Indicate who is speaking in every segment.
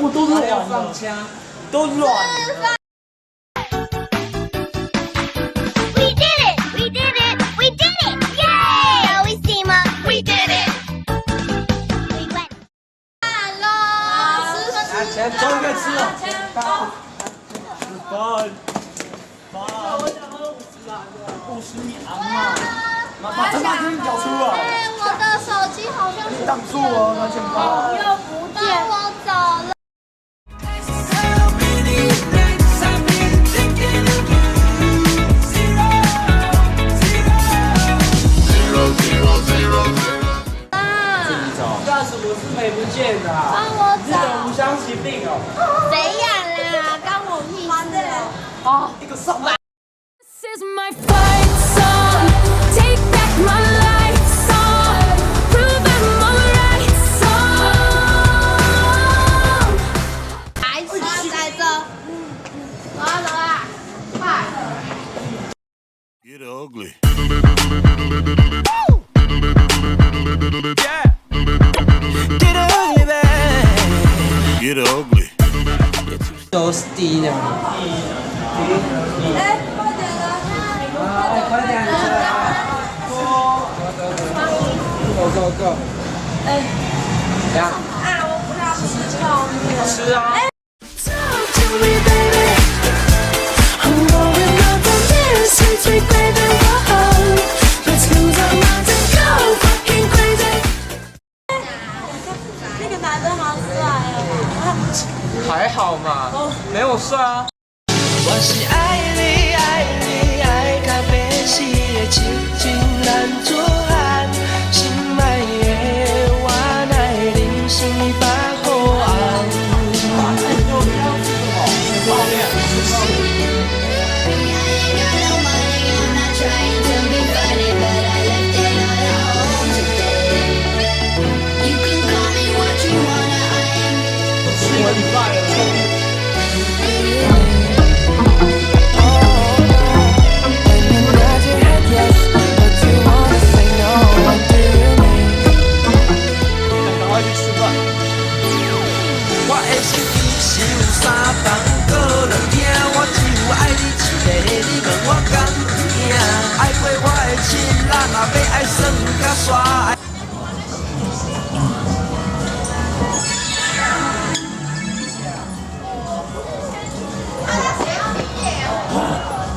Speaker 1: 我都是软的，都软。
Speaker 2: We did it! We did it! We did it! Yay! Always team up. We did it! We went. 饭喽！吃
Speaker 1: 钱终于可以吃了。饭。50嘛，把这把给你缴出来。
Speaker 2: 我的手机好像是
Speaker 1: 挡住我那钱包。
Speaker 2: 又不见，我走了。
Speaker 1: 那什么是没不见的？
Speaker 2: 帮我
Speaker 1: 这个无相其病哦。
Speaker 2: 谁呀啦？关我屁事哦！
Speaker 1: 啊，一个上来。
Speaker 3: This is my fight song. Take back my life song. Prove I'm alright song.
Speaker 2: 白痴在这。走啊走啊，快！
Speaker 4: Get ugly.
Speaker 5: Yeah. Get ugly, babe.
Speaker 4: Get ugly.
Speaker 1: 都是第一的。快点！Go！ 怎样？
Speaker 3: 我不要吃泡面。
Speaker 1: 吃啊！
Speaker 3: Talk to me, baby. I'm going up on this sweet, sweet baby. Whoa. Let's lose our minds and go fucking crazy. 那个男的好帅哦。
Speaker 1: 还好嘛，没有帅啊。
Speaker 5: 我是爱你，爱你，爱到要死的痴情男子汉，心爱的我奈忍心把好红。
Speaker 1: 我礼拜了。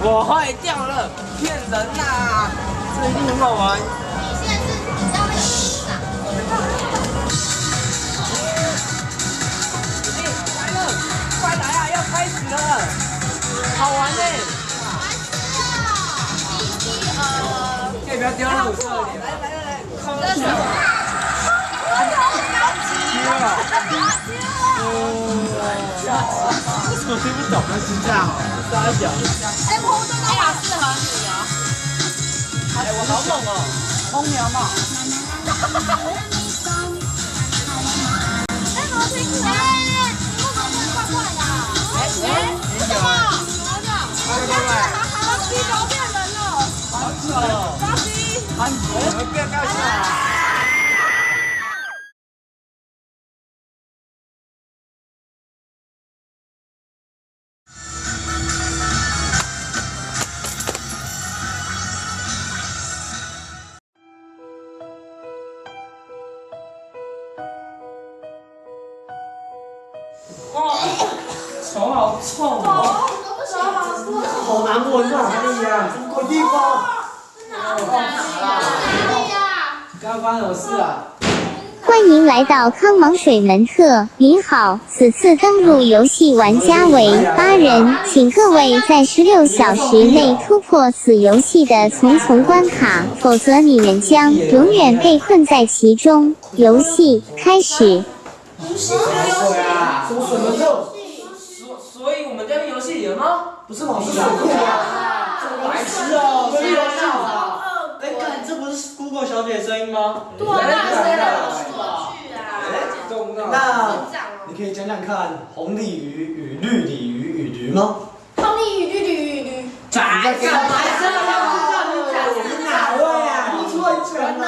Speaker 1: 我坏掉了，骗人呐！这一定很好玩。
Speaker 2: 你现在是比较那个市长。
Speaker 1: 来了，快来啊！要开始了，好玩呢。可以不要丢那5色的脸。来，
Speaker 2: 这是什么？
Speaker 1: 为什么听不懂？是这样哦，傻小。
Speaker 2: 哎，我真的好适合你哦。
Speaker 1: 哎，我好猛哦，空调嘛。
Speaker 2: 哎，好辛苦啊！你为什么会怪怪的？什么？巴西都变人了。巴西。
Speaker 1: 我们变高兴了。哇，手好臭哦！好难闻啊！哪里呀？什么鬼地方？刚刚发生什么事啊？
Speaker 6: 欢迎来到康芒水门特，您好，此次登录游戏玩家为8人，请各位在16小时内突破此游戏的重重关卡，否则你们将永远被困在其中。游戏开始。
Speaker 1: 对啊，什么水门特？所以我们在游戏里了吗？不是吗？是水库啊！白痴哦！这是游戏啊！哎，干，这不是 Google 小姐的声音吗？对啊，那你可以讲讲看红鲤鱼与绿鲤鱼与驴吗？
Speaker 2: 红鲤鱼，绿鲤鱼，驴。
Speaker 1: 咋干嘛？你哪位啊？你错一拳了！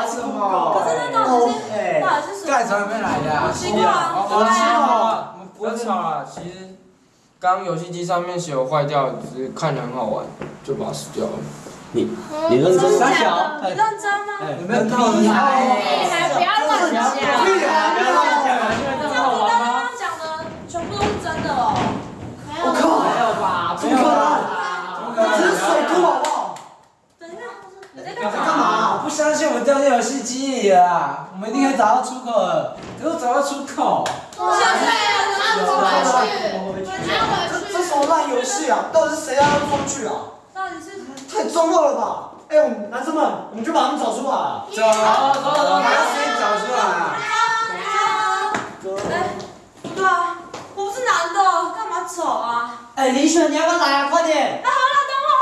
Speaker 1: 什么？
Speaker 2: 可是那种是，不好意
Speaker 7: 是什么？
Speaker 1: 干什么没来的啊？
Speaker 7: 奇怪啊，
Speaker 8: 好了，我们不要吵了。其实刚刚游戏机上面写我坏掉，只是看着很好玩，就把它撕掉了。
Speaker 9: 你认真？
Speaker 1: 傻小，
Speaker 7: 你认真吗？
Speaker 1: 你们屁孩，
Speaker 7: 不要乱讲。
Speaker 1: 屁孩，不要乱讲，
Speaker 7: 这样子刚刚讲的全部都是真的哦。
Speaker 1: 我靠，没有吧？怎么可能？只是水库好不好？
Speaker 7: 等一下，你在
Speaker 1: 干
Speaker 7: 干嘛？
Speaker 1: 嘛？不相信我们掉进游戏机里了，我们一定可以找到出口的。给我找到出口！
Speaker 7: 现在
Speaker 1: 这什么烂游戏啊？到底是谁让他出去啊？
Speaker 7: 到底是？
Speaker 1: 太中二了吧！哎，我们男生们，我们就把他们找出来。走，把谁找出来啊？
Speaker 7: 哎，不对啊，我不是男的，干嘛走啊？
Speaker 1: 哎，李雪，你要不要来啊？快点！
Speaker 7: 哎，好了，等我。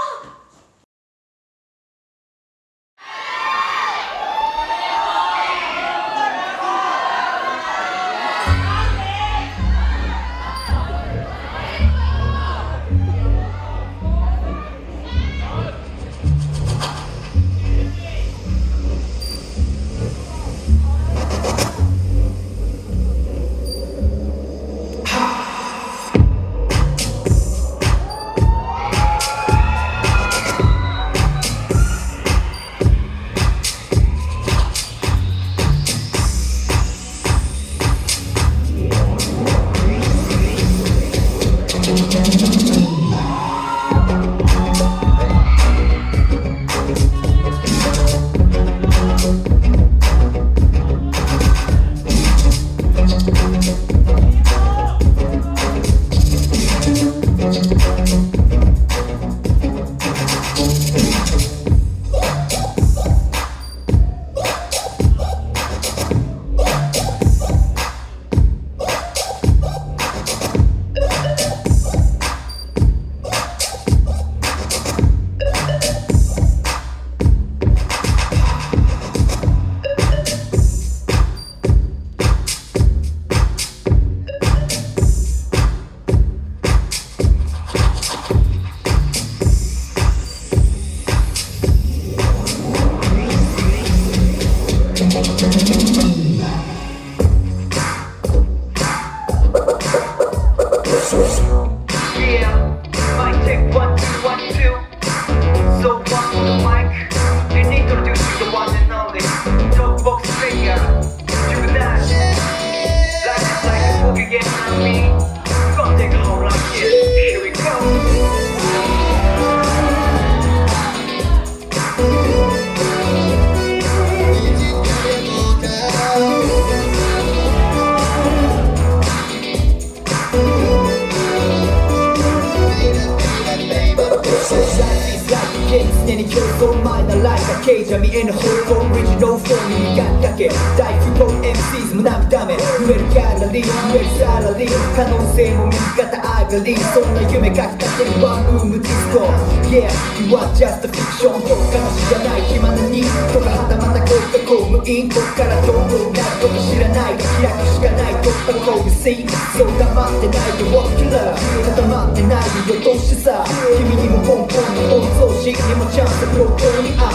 Speaker 10: 常に競争前なライカケイじゃ見えぬ方向オリジナルフォームに磨きかけ大富豪 MCs も涙目増えるギャラリー増えるサラリー可能性も右肩上がりそんな夢かきたてるワンルームディスコ Yeah, you are just a fiction とかの知らない暇な人とかはたまた国家公務員こっからどうなるとか知らない開くしかない突破口 You see そう黙ってないで What killer 固まってないでよどしさ君にもポンポンの音送信にもチャンスプロトにあ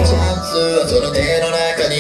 Speaker 3: チャンスはその手の中に